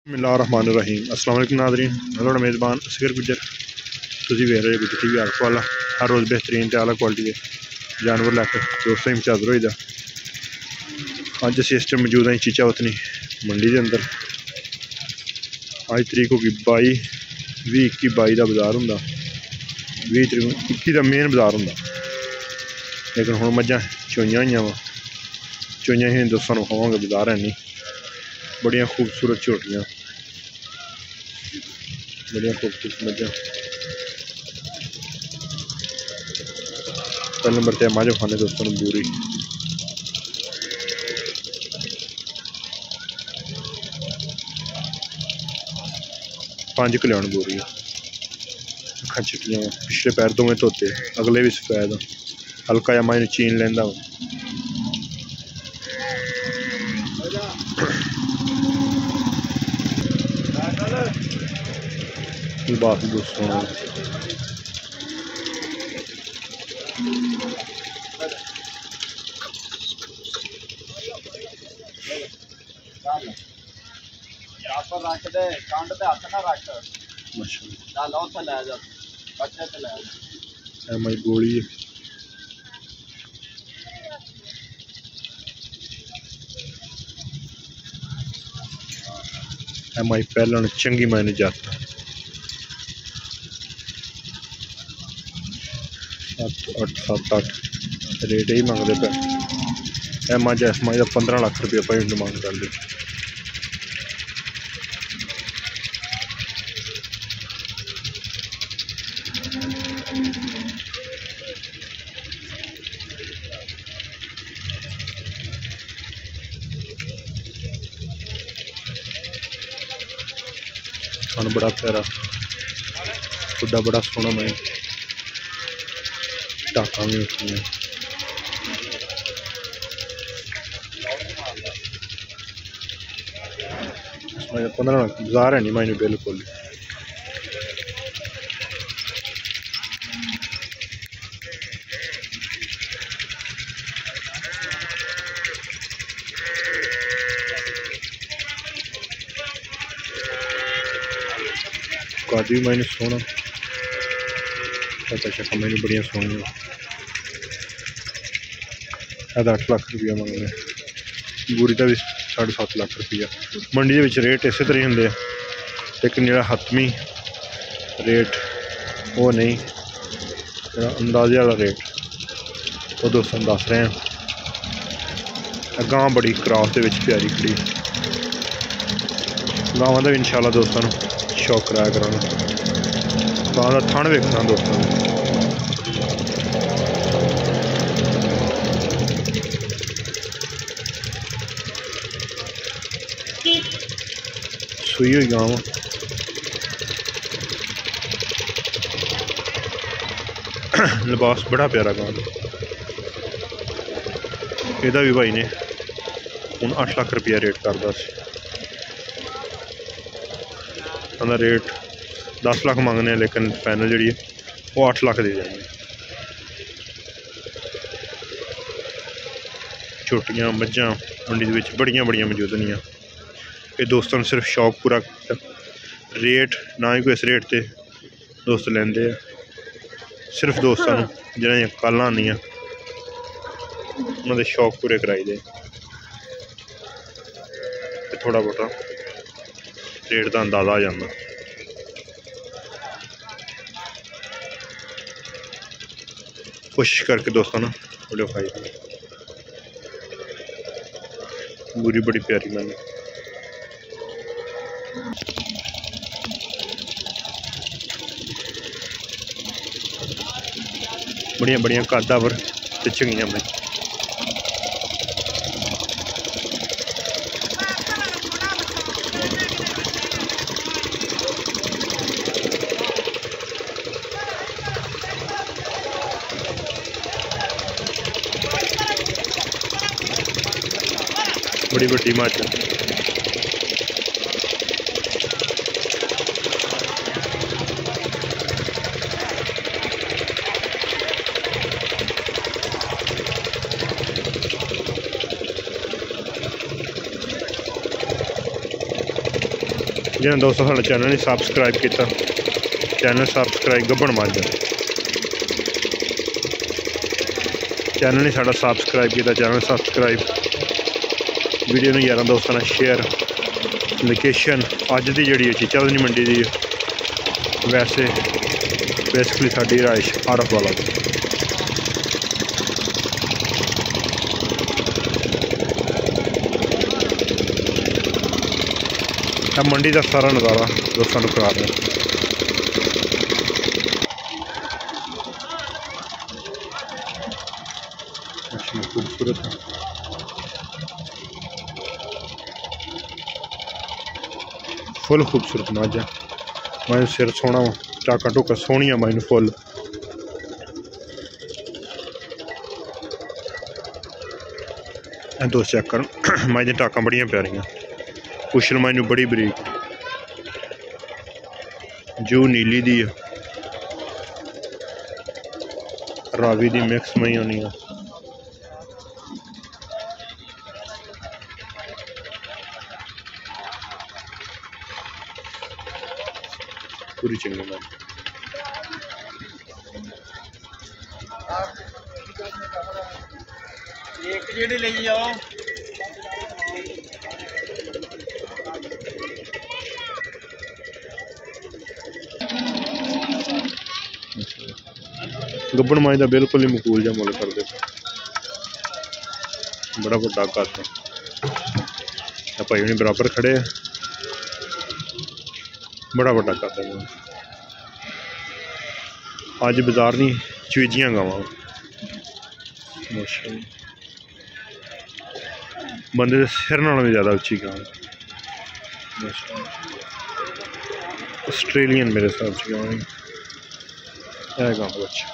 बिस्मिल्लाहिर्रहमानिर्रहीम। अस्सलाम वालेकुम नाज़रीन, मैं मेज़बान असीर गुज्जर। तुसीं वेख रहे गुज्जर टीवी आरफवाला। हर रोज़ बेहतरीन ते आला क्वालिटी के जानवर लैकर दोस्तों ही हाज़र होई दा। अज असीं इस टाइम मौजूद हैं चीचा वतनी मंडी के अंदर। अज तरीक होगी 22 का बाज़ार होंदा, 21 का मेन बाज़ार होंदा। लेकिन हुण मझां चोइयां होईयां वा, चोइयां ही दोस्तां नूं खावांगे, बाज़ार है नहीं। बड़ियां खूबसूरत झोटियां, बड़ियां खूबसूरत मझां। पहले नंबर पर मझ खाने दोस्तों ने बूरी, पांच कल्याण बूरी, अखा चिट्टियां, पिछले पैर दोवें धोते, अगले भी सफेद, हल्का जा मझ चीन लेंदा वा। बात दोस्तों गोली माई पहला चंगी मैंने जाता 7-8 रेट ही मंगते पे। मझ इस मझ 15 लाख रुपया भाई डिमांड कर ली। खान बड़ा प्यारा, खुदा बड़ा सोहना, मैं टाका भी उठनी है। 15 लाख बाजार है नहीं मैंने बिल्कुल। कादी मैंने सोना शका मैंने बड़िया सोहनिया। 8 लाख रुपया मंग रहे, बूरी का भी 7.5 लाख रुपया। मंडी के रेट इस तरह होंगे, लेकिन जो हतमी रेट वो नहीं, जो अंदाजे वाला रेट वो दोस्तों दस रहे हैं। गां बड़ी क्रॉस के प्यारी खड़ी, गावां का भी इंशाल्लाह दोस्तों शौक कराया कराना। गां का थन वेखना दोस्तों ने, सुई हुई गांव, लिबास बड़ा प्यारा गांव। यदा भी भाई ने हूँ 8 लाख रुपया रेट करता सी। रेट 10 लाख मंगने, लेकिन फाइनल जी वो 8 लाख दे जाएंगे। छोटियां मझां मंडी के बड़िया बड़िया मौजूद नहीं। ये दोस्तों सिर्फ शौक पूरा रेट ना ही कोई इस रेट से दोस्त लेंदे है, सिर्फ दोस्तों जिन्हें कल आनी उन्होंने शौक पूरे कराई दे। थोड़ा बहुता रेट का अंदाजा आ जाता। कोशिश करके दोस्तों ना वीडियो खाई बुरी बड़ी प्यारी मैंने। बड़िया बड़िया कादावर ते चंगियां मैं बड़ी बड़ी मझ। जिन्हें दोस्तों साढ़े चैनल नहीं सबसक्राइब किया, चैनल सबसक्राइब गब्बन माजदा चैनल नहीं साढ़ा सबसक्राइब किया, चैनल सबसक्राइब, वीडियो में यार दोस्तों ने शेयर। लोकेशन अज की जी चीचा मंडी की वैसे बेसिकली साड़ी राइश आरफ वाला मंडी का सारा नज़ारा दोस्तों को करा रहे हैं। खूबसूरत है, फुल खूबसूरत मज है। मैं सिर सोहना वा, टाका टूका सोहनिया मैं फुल। दोस्त चेक कर मैं टाका बड़िया प्यारियां, पुछल मैं बड़ी बरीक, जू नीली दी है, रावी दी मिक्स मई होनी है। पूरी चंगी मैं एक जेडी ले जाओ। गब्बन माई का बिल्कुल ही मकूल जहा मुल कर दे, बड़ा बड़ा कद है। भाई उन्हें बराबर खड़े है, बड़ा बड़ा कद है। अज बाजार नहीं चवीजियां गावां बंदे के सिर नालों भी ज़्यादा उच्ची गांव, ऑस्ट्रेलियन मेरे हिसाब से गाँव है गाँव अच्छा।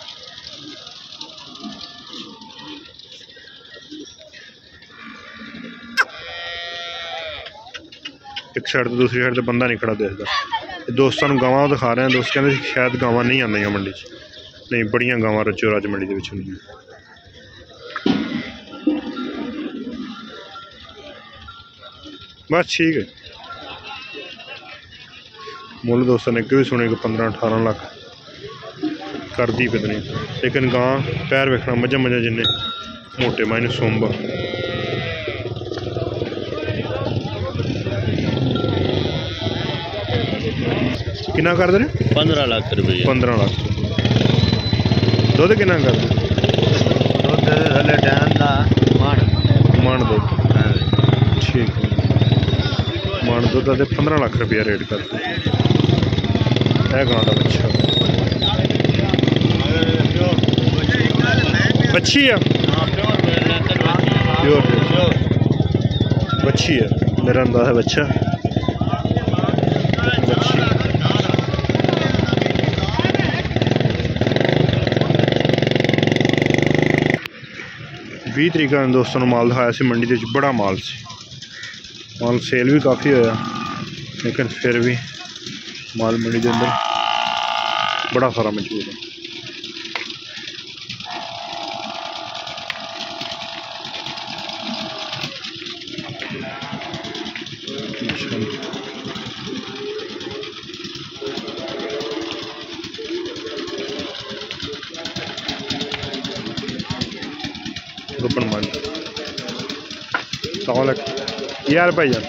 एक साइड तो दूसरी साइड तो बंदा नहीं खड़ा देखता। दोस्तों को गावां दिखा रहे हैं, दोस्त कहते शायद गावां नहीं आंदियां मंडी च, नहीं बड़ियां गावां रचो रज मंडी के होंदियां। बस ठीक है। मुल दोस्तों ने अगे भी सुने कि 15-18 लाख कर दी पत्नी, लेकिन गां पैर वेखना मजा मजा जिन्ने मोटे मायने सोंबा। कितना कर दे? 15 लाख रुपये। 15 लाख। दुध कितना कर दे? दुध हले टाइम दा मन दुध ठीक है, मन दुध का 15 लाख रुपया रेट कर दे। गां का बच्चा बच्ची है, प्योर बच्ची है, मेरा अंदाजा है बच्चा बच्ची। 20 तरीक दोस्तों ने माल दिखाया सी मंडी के, बड़ा माल सी, माल सेल भी काफ़ी होया, लेकिन फिर भी माल मंडी के अंदर बड़ा सारा मौजूद है। गब्बन मान यार भाई जान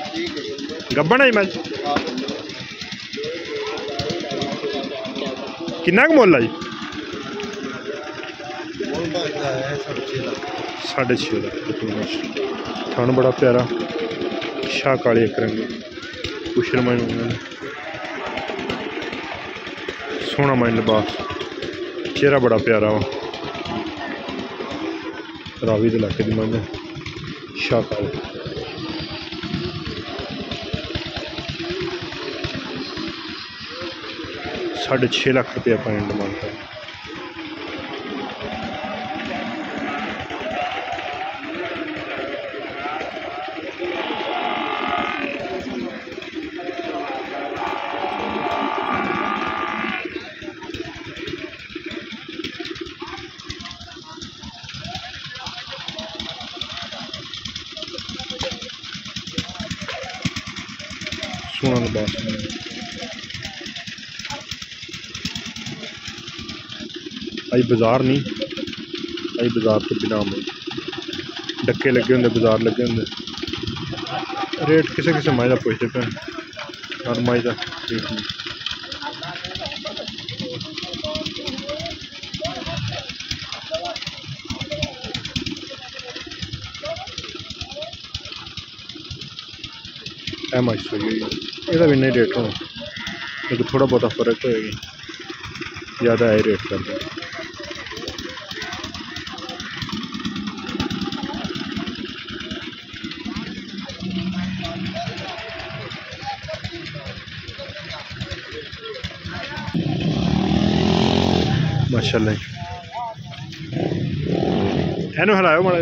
गब्बन है मैं किन्ना मुल है जी? 6.5 लाख। थान बड़ा प्यारा, शाह काली एक रंग, कुशल माइन सोहना माइन लिबास, चेहरा बड़ा प्यारा वा। रावी के इलाके की मंझ शौकत 6.5 लाख रुपया पाने डिमांड है। सोना अज बाजार नहीं, अज बाजार तो बिना आम डक्के लगे होंगे, बाजार लगे होंगे। रेट किसे किसे माई का पुछते पे, हर माई का रेट नहीं। माई सही हुई, यदा भी इन्ना रेट होना, लेकिन थोड़ा बहुत फर्क होएगा, ज़्यादा है रेट करते। माशाल्लाह एनू हिलाओ माड़ा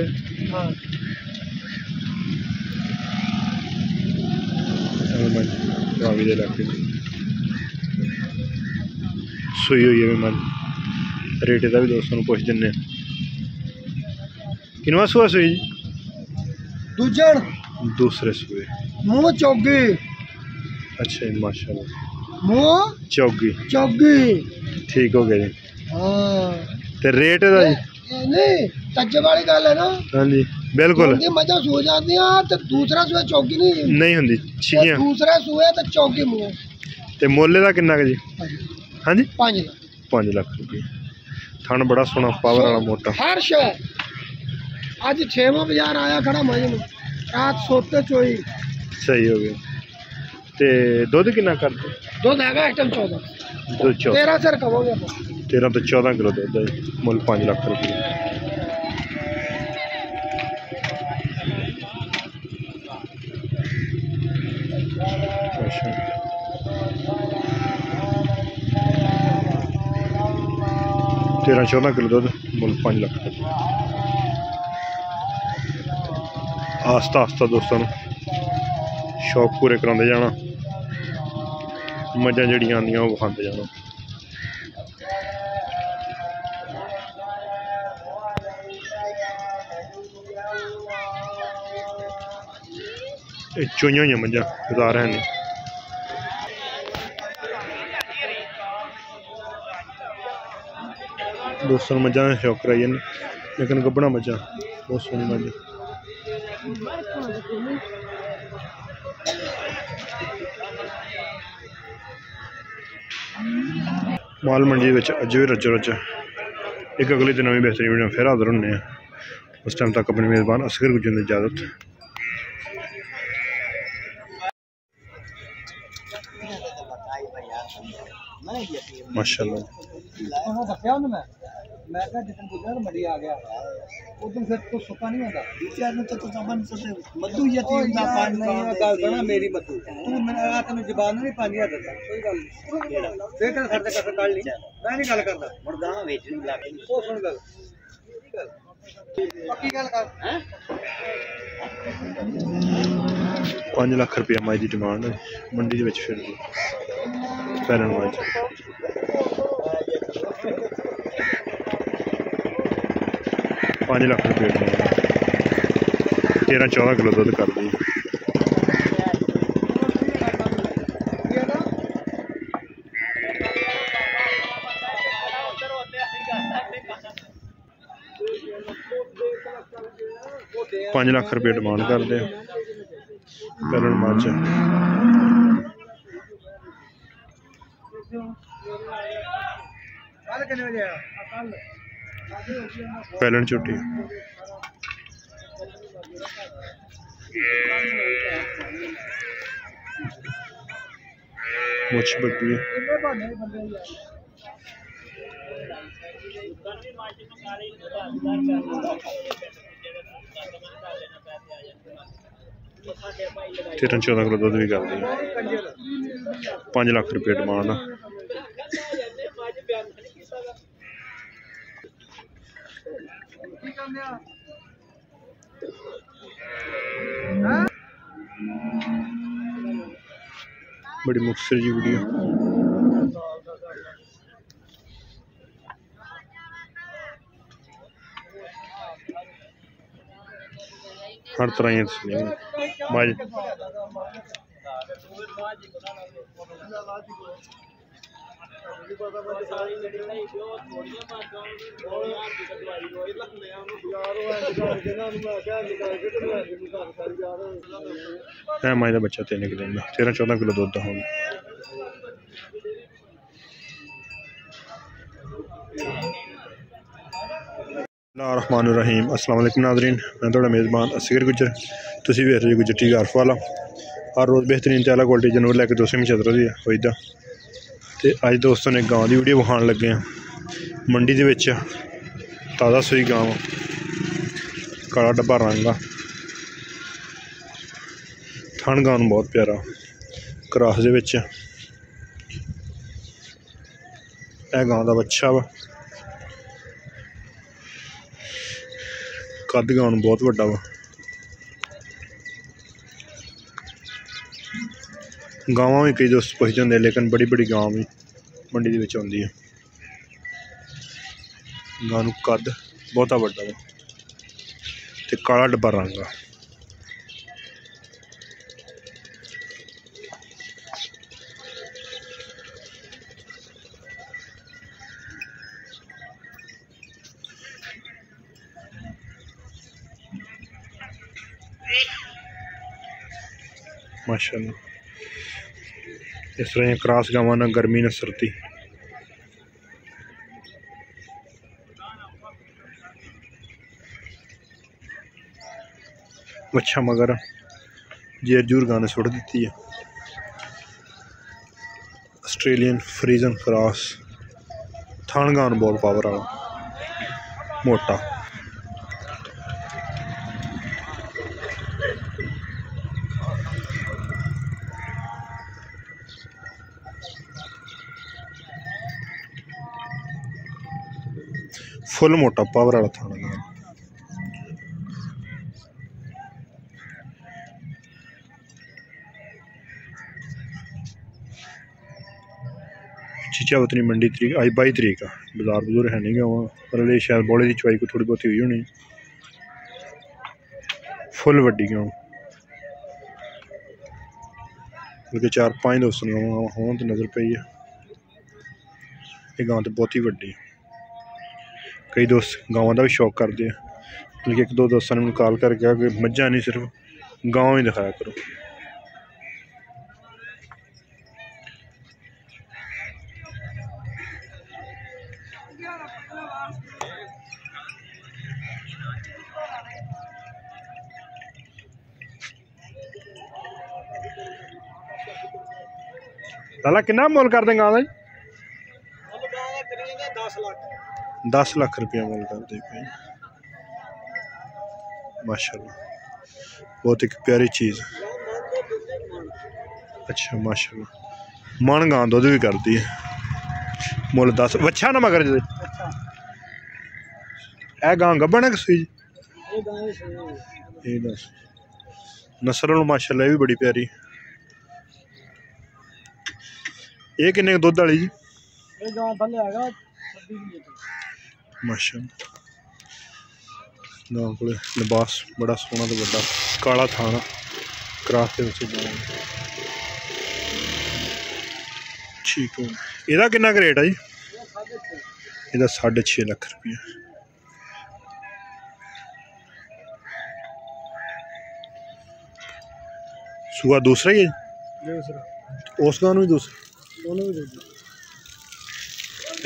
रावी दे इलाके सूई हुई है मन। रेट का भी दोस्तों को पूछ दिने। किनवा सूआ सूई? दूसरे सूए। मुँह चौगी। अच्छा जी माशाल्लाह। मुँह चौगी चौगी ठीक हो गया जी। हाँ ते रेट दा जी नहीं तज्जे वाली गल है ना। हाँ जी बिल्कुल मजा सो जाती है तो दूसरा सूए चौकी नहीं होंदी छियां दूसरा सूए तो चौकी मुँह। ते मोले दा किन्ना जी? हाँ जी 5 लाख 5 लाख रुपये। थन बड़ा सोना पावर वाला मोटा हर शय। अज 6वां बाजार आया खड़ा मजे में, रात सोते चोई सही हो गया। ते दुध किन्ना करदे? दुध हैगा आइटम 14 13 से रखवांगे 13 तो 14 किलो दुध है, मुल 5 लाख रुपये। तेरह 14 किलो दुध मुल 5 लाख रुपये। आस्ता आस्ता दोस्तों शौक पूरे कराते जाना, मजा जड़ियाँ आंदियां वो विखाते जाना। चोइयां हुई मझा बाजार है नहीं। दोस्तों मझा शौक कराइए लेकिन गब्बना मझा बहुत सोहनी मझ। माल मंडी अज भी रजो रज। एक अगले दिन नवी बेहतरीन वीडियो फिर हाजिर होने। उस टाइम तक अपने मेज़बान असगर गुज्जर की इजाज़त। माशाल्लाह मैं जितने गुजर मंडी आ गया उधर फिर तो सुखा नहीं होता तो समझ मधु यतीम दा पानी नहीं गल बना मेरी मधु तू मेरा तेन जबान नहीं पानी आ देता कोई गल नहीं फिर कर खर्च कर कर ली मैं नहीं गल करदा मुर्दा वेच नहीं लाके ओ सुन गल पक्की गल कर हैं 5 लाख रुपया माई की डिमांड है मंडी के फिर पैरन वाच 5 लाख रुपये 13-14 किलो दुध कर दी। पाँच लाख रुपये डिमांड करते पैरन माच पैलन झोटी मुछ बगी है। तेरह 14 किलो दुध भी कर दी। 5 लाख रुपये डिमांड बड़ी मुख्तसर जी वीडियो। हर तरह माई का बच्चा 3 किलो का 13-14 किलो दुध का होगा। रहमान अस्सलाम वालेकुम नाज़रीन, मैं थोड़ा मेज़बान असीर गुजर, तुसी वेख रहे हो गुजर टीवी आरिफ वाला। हर रोज़ बेहतरीन ते आला क्वालिटी जानवर लैके दोस्तों में चल रही है होईदा। तो अज दोस्तों ने गांव की वीडियो विखाण लगे हैं। मंडी के विच ताज़ा सूई गांव, काला डब्बा रंग आ, थन गांव बहुत प्यारा क्रॉस दे विच। यह गांव का बच्चा वा, कद गांव बहुत वड्डा वा। गावां भी कई दोस्त पुछते होंगे, लेकिन बड़ी बड़ी गांव भी मंडी दे विच आउंदी है। गांव नूं कद बहुता वड्डा वा ते काला डब्बा रंग आ। माशाअल्लाह, इस तरह क्रॉस गावां ना गर्मी ना सर्दी। अच्छा मगर जेर जूर गाने सुट दी है। ऑस्ट्रेलियन फ्रीजन क्रॉस, थान गान बहुत पावर वाला मोटा। फुल मोटा पावर वाला थाना गान। चीचा वतनी मंडी तरीक अज 22 तरीक आ। बाजार बजूर है नहीं गया पर शायद बौले की चवाई को थोड़ी बहुत हुई होनी। फुल वड्डी गांव, बल्कि 4-5 दोस्तों हों तो नज़र पई है। ये गांव तो बहुत ही वड्डी है। कई दोस्त गाँव का भी शौक करते हैं, बल्कि 1-2 दोस्तों ने कॉल कर कहा कि मज्झां नहीं सिर्फ गाँव ही दिखाया करो। लाला कितना मोल कर दें गाँव 10 लाख रुपया मोल कर दे भाई। माशाल्लाह, बहुत एक प्यारी चीज़। अच्छा माशाल्लाह, मन गां दुध भी करती है। मुल 10 वच्छा ना मगर जी ए गां गब्बन है कि नस्ल माशाल्लाह भी बड़ी प्यारी। ये किन्ने दुध वाली जी? माशाल्लाह, गांव को लिबास बड़ा सोहना तो बड़ा काला थाना क्रॉस के ठीक हो। ਇਹਦਾ किन्ना रेट है जी? ਇਹਦਾ 6.5 लाख रुपया। सुआ दूसरा ही है? उस गांव भी दूसरा,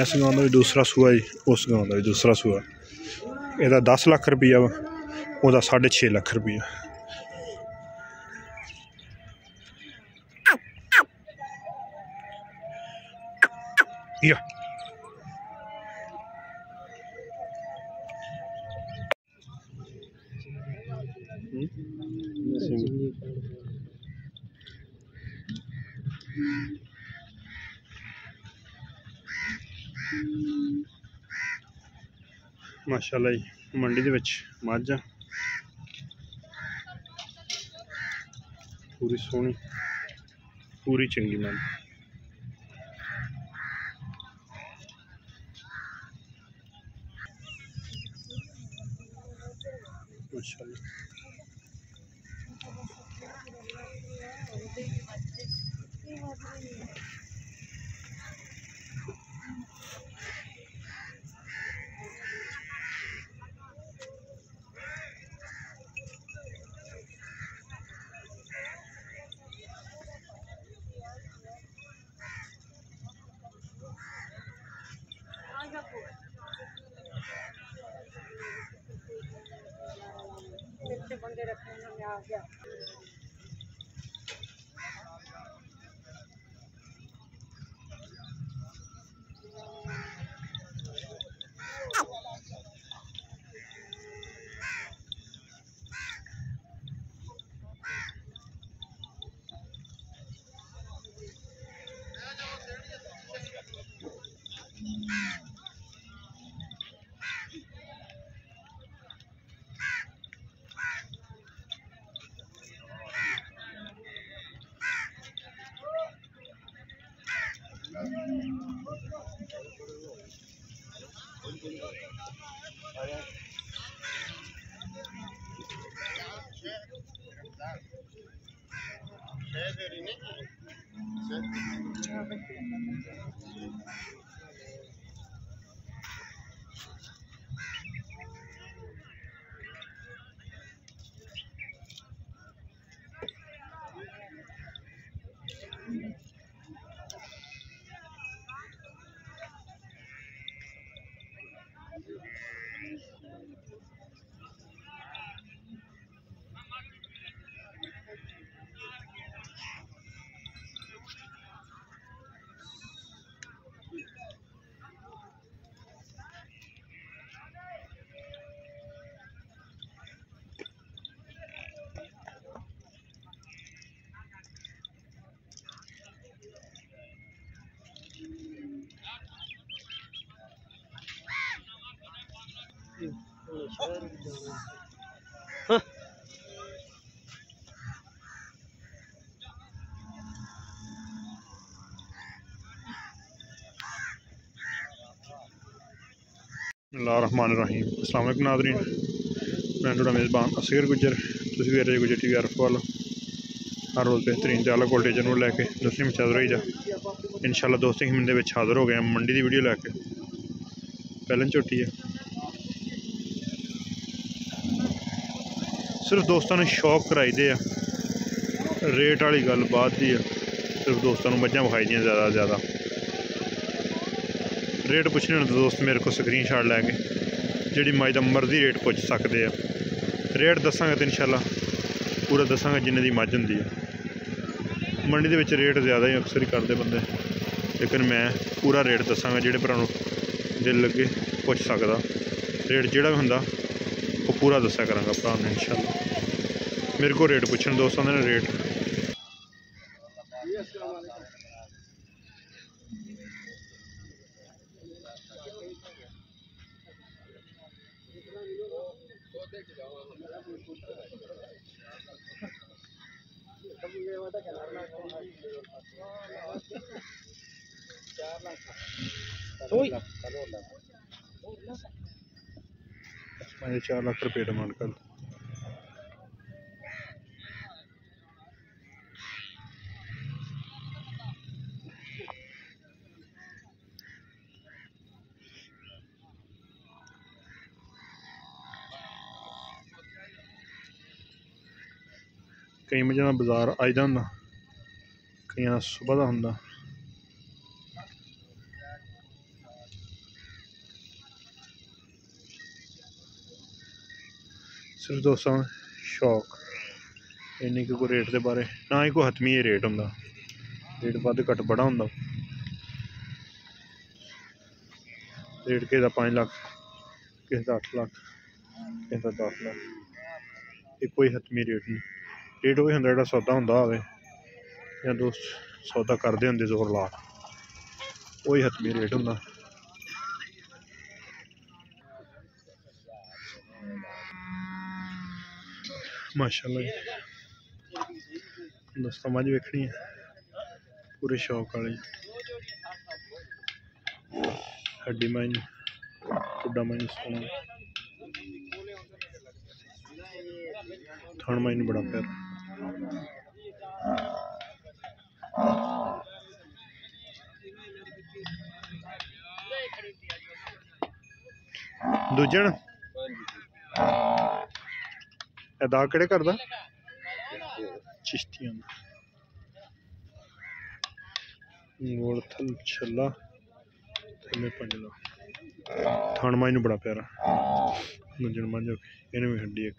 इस गांव का भी दूसरा सुआ जी, उस गांव का भी दूसरा सुआ। ਇਹਦਾ 10 लाख रुपया वा, ਉਹਦਾ 6.5 लाख रुपया। या माशाल्लाह जी, मंडी दे विच मझ पूरी सोहनी पूरी चंगी मझ। माशाल्लाह बंदे रखने में आ गया। बिस्मिल्लाहिर्रहमानिर्रहीम। अस्सलाम वालेकुम नाज़रीन, मैं थोड़ा मेज़बान असगर गुज्जर, तुसीं वेख रहे गुज्जर टीवी आरिफवाला। हर रोज़ बेहतरीन ते आला क्वालिटी जानवर लैके दोस्तें में हाज़र होई जा। इंशाल्लाह दोस्तें हिंदे में हाज़र हो गए मंडी की वीडियो लैके। पहले झोटी है, सिर्फ दोस्तों ने शौक कराई दे आ, रेट वाली गल बाद दी है। सिर्फ दोस्तों ने मझां विखाई दियां ज़्यादा ज़्यादा। रेट पुछने होने तो दोस्त मेरे को स्क्रीन शॉट लैके जी मज का मर्जी रेट पुछ सकते हैं। रेट दसांगे तो इंशाल्लाह पूरा दसांगे जिन्ने दी मझ होंदी है। मंडी दे विच रेट ज़्यादा ही अक्सर ही करते बंदे, लेकिन मैं पूरा रेट दसांगा जेह्ड़े भरा नूं दिल लगे पुछ सकदा। रेट जेह्ड़ा भी हुंदा वो पूरा दस्या करांगा भरा ने इंशाल्लाह। मेरे को रेट पुछन दोस्त आंदे ने रेट। मैंने 4 लाख रुपये डिमांड कर। कई मझां दा बाजार अज दा हुंदा, कई सुबह का हुंदा। सिर्फ दोस्तों शौक इन्नी कि कोई रेट के बारे ना ही कोई हतमी रेट होंदा। रेट वध घट बड़ा होंदा। रेट किसी का 5 लाख, किसी का 8 लाख, किसी का 10 लाख, ये कोई हतमी रेट नहीं। रेट वही होंदा जिहड़ा सौदा होंदा होवे या दोस्त सौदा करते होंदे जोर ला, वही हतमी रेट होंदा। माशाअल्लाह दोस्तों मझ वेखनी है पूरे शौक वाली। हड्डी माइन खुड्डा माइन सोना, थन माइन बड़ा प्यारा। दूजन अदा केड़े करदा चिश्तियां मोड़ थल छला थले पंजला थान माइन बड़ा प्यारा दूजन मंझ इन्हें भी हड्डी एक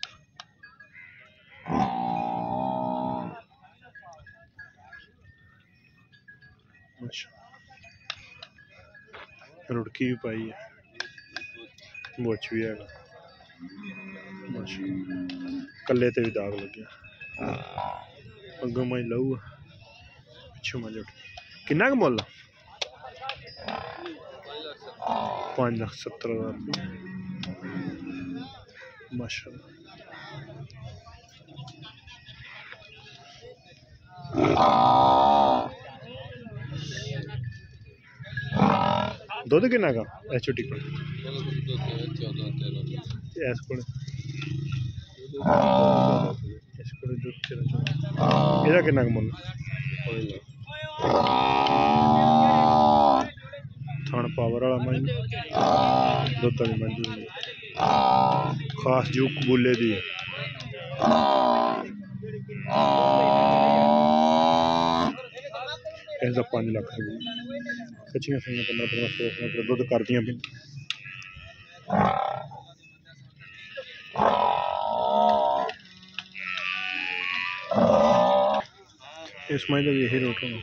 रुड़की भी पाई है बोच भी है कल्ले ते भी दाग लगे अगों मैं लऊ पिछू मैं उठ किन्ना क मुल 5,70,000 माशाअल्लाह दुध किन्ना का इस झोटी को इस को ਇਹਦਾ ਕਿੰਨਾ ਕੁ ਮੁੱਲ ਥਣ ਪਾਵਰ ਵਾਲਾ ਮੈਂ ਦੁੱਧ ਵਾਲੀ ਮੰਜੀ ਖਾਸ ਜੂ ਕਬੂਲੇ ਦੀ ਇਹਦਾ 5 ਲੱਖ ਰੁਪਏ ਕੱਚੀਆਂ ਸਹੀਆਂ 15-16 ਦੁੱਧ ਕਰਦੀਆਂ ਪਈ इसमें तो यही रोट होगा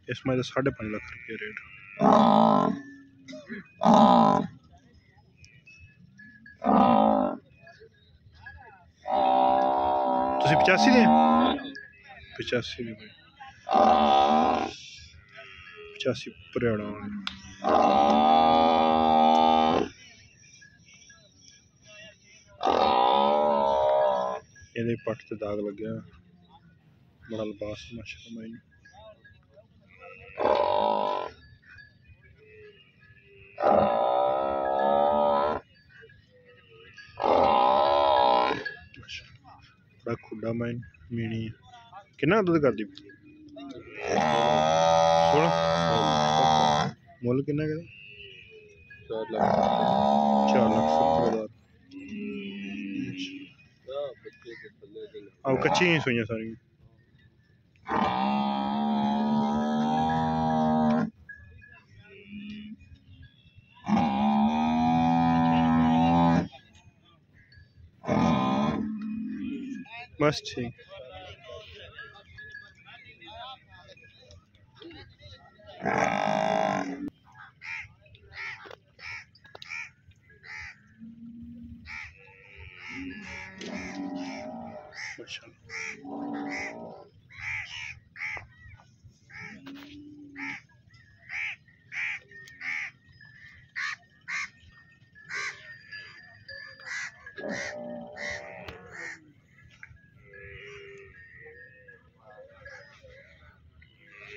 इसमें तो 5.5 लाख रुपये रेट तुसी 85 दे 85 दे भाई 85 परियाड़ा ਇਹਦੇ ਪੱਟ ਤੇ ਦਾਗ ਲੱਗਿਆ ਬੜਾ ਲਬਾਸ ਮਾਸ਼ਾਅੱਲਾ ਮਾਈ बड़ा खुडा माइन मीनी कितना दुध करदी 16 मुल कितना करे 4,70,000 अब कच्ची ही सुइयां सारी बस ठीक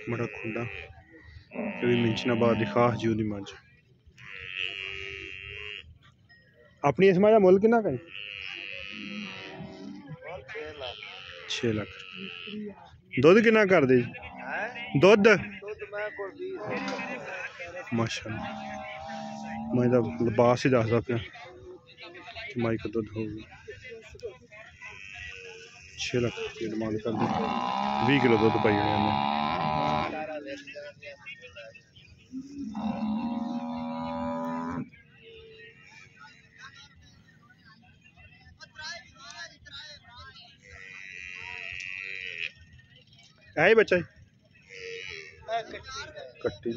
बड़ा खुंडा मिंचनाबाद की खास जी की मंझ अपनी इस मां मुल किन्ना का 6 लाख दुध किन्ना कर दे दुध माशाअल्लाह मैं लिबास ही दसदा पिया माई का दुध होगा 6 लाख रुपये डिमांड कर दी 20 किलो दुध पाई उन्हें है बच्चा कट्टी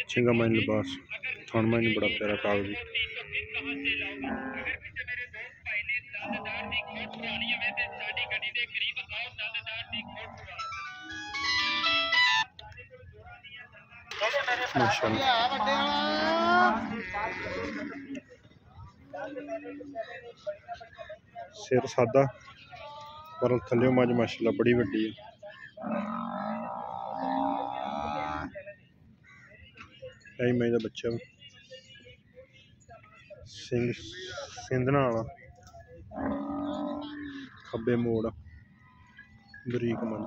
चिंगा माइन लिबास थान माइन बड़ा प्यारा कागजी माशाअल्लाह सिर सादा पर थल्ले मज माशाल्लाह बड़ी वड्डी है। यही मज का बच्चा सिंह सिंधना वाला खब्बे मोड़ बरीक मन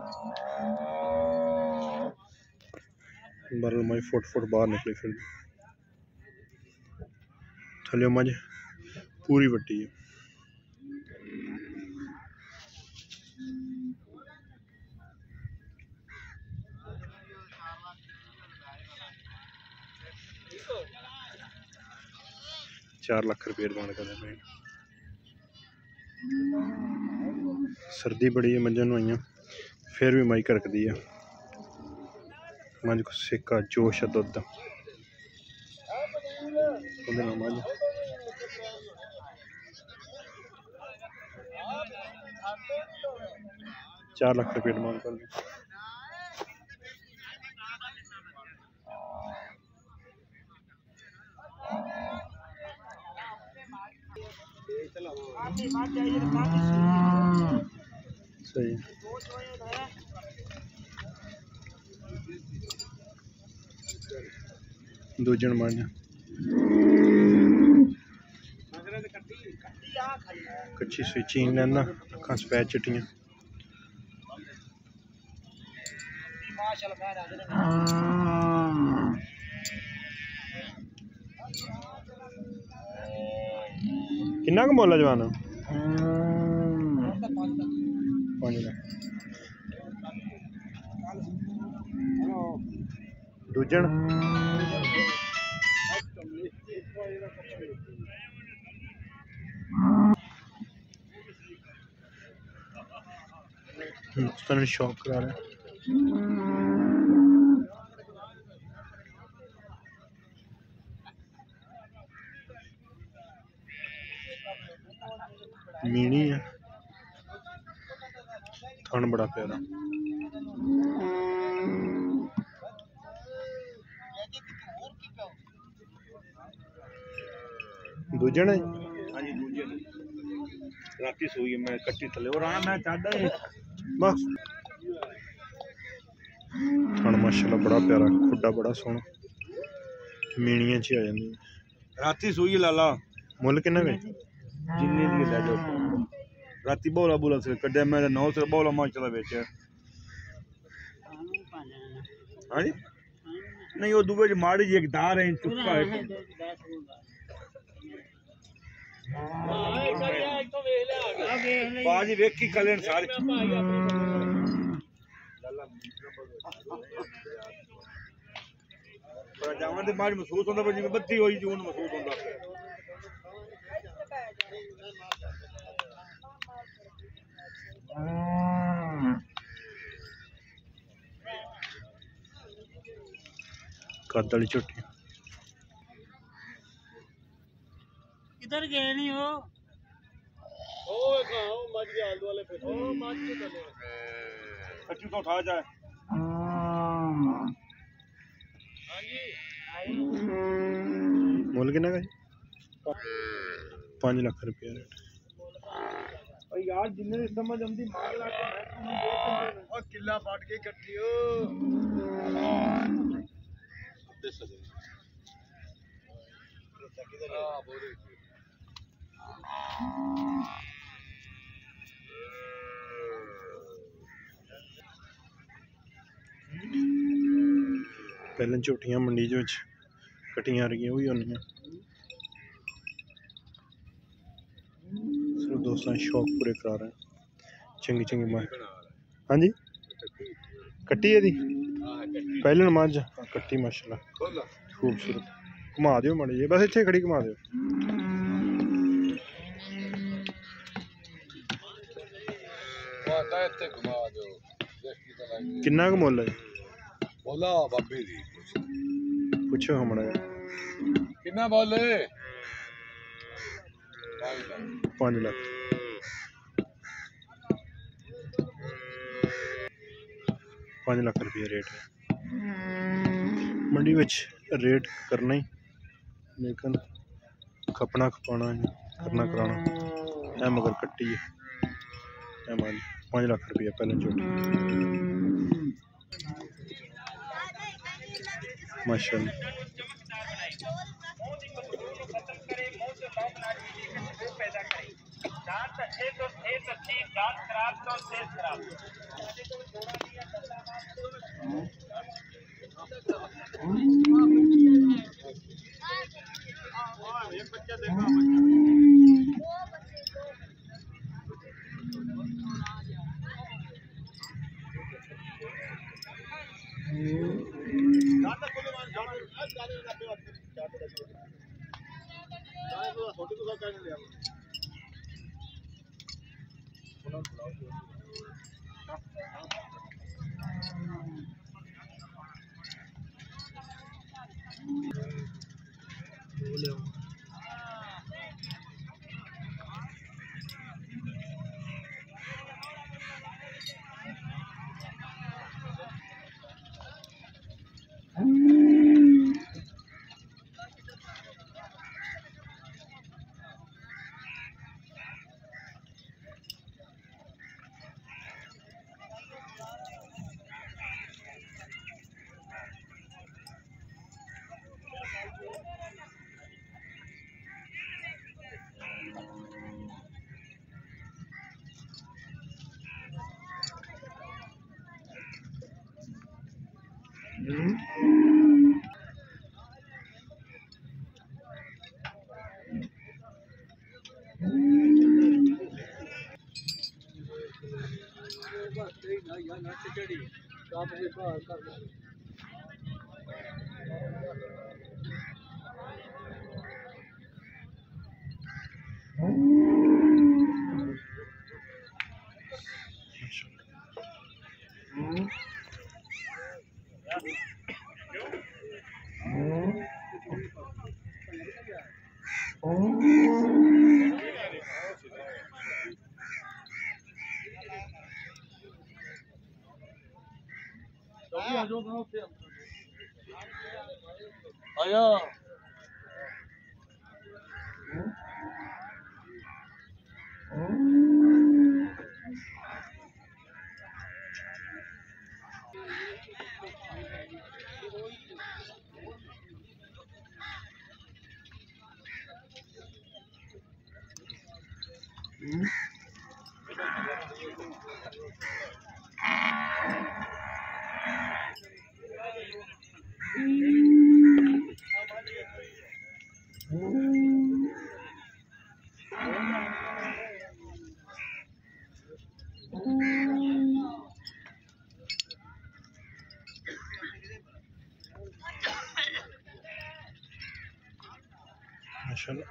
बरल मज फुट बाहर निकली फिर थल्ले मज पूरी वड्डी है। ₹4 लाख डिमांड कर रहे हैं। सर्दी बड़ी है मंझन हुई फिर भी मई करकदी है। मंझ को सेका जोश है दुध मझ ₹4 लाख डिमांड कर रहे। सही दूजन मंझ कच्ची सुई चीन लेना अखां सफेद चिट्टियां किन्ना क मुल है जवान 5 लाख दूजन शौक करा रहे मीनी है थन बड़ा प्यारा दूजन है। हाँ जी दूजन राती सोई मैं कट्टी थले और आया मैं चाहता बस थन माशाल्लाह बड़ा प्यारा खुड्डा बड़ा सोहना मीनियां च आ जांदी राती सोई लाला मुल किन्ना गए जिन्नी दी ले जाओ राती बोला बोला से कड्डे मेरे 9 से बोला माशाल्लाह बेच हाँ जी नहीं वो दुबे माड़ी जी एक दार है चुप्पा है बाजी वेखी कलेन सारे जावन दे बाज महसूस होंदा पर जिवें बत्ती होई जून महसूस होंदा कद वाली झोटी इधर गए नहीं हो मज के आलू वाले पे मज के चले कच्ची तो उठा जाए मुल किन्ना का 5 लाख रुपया रेट यार जिन्ने समझ आंदी मांग ला और किला पाट के कट्टी हो पहले झोटियां मंडी जो कटियां रही हुई होनी सिर्फ दोस्तों शौक पूरे करा रहे हैं चंगी चंगी मार हाँ जी कट्टी है दी पहले नमाज कट्टी माशाल्लाह खूबसूरत घुमा दियो माड़ी जी बस इतने खड़ी घुमा दियो किन्ना क मुल है बोला बाबे दी पूछो हमारा कितना बोले 5 लाख रुपये रेट है मंडी में रेट करना ही लेकिन खपना खपाना करना कराना है मगर कट्टी है 5 लाख रुपया पहले झोटी माशाल्लाह। आया माशाल्लाह।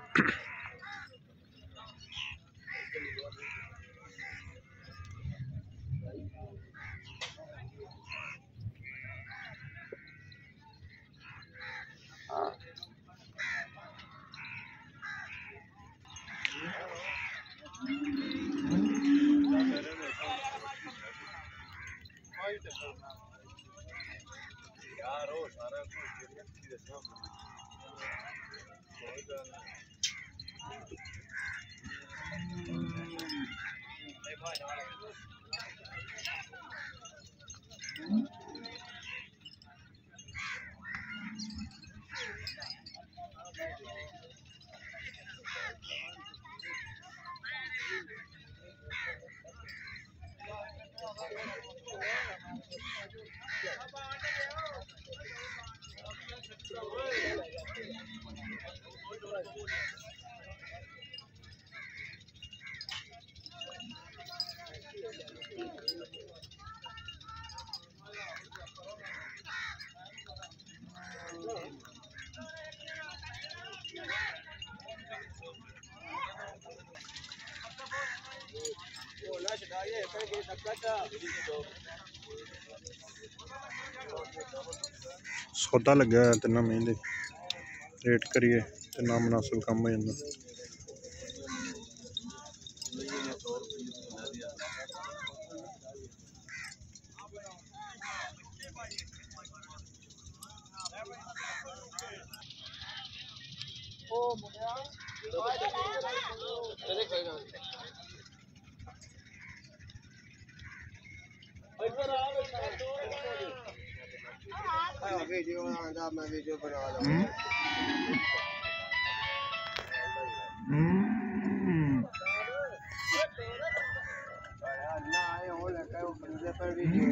सौदा लग्या है ते ना महंगे रेट करिए ते ना मुनासिब कम हो जाता। वीडियो आंदा मैं वीडियो बना ला ना आए हो लगा वो बंदे पर वीडियो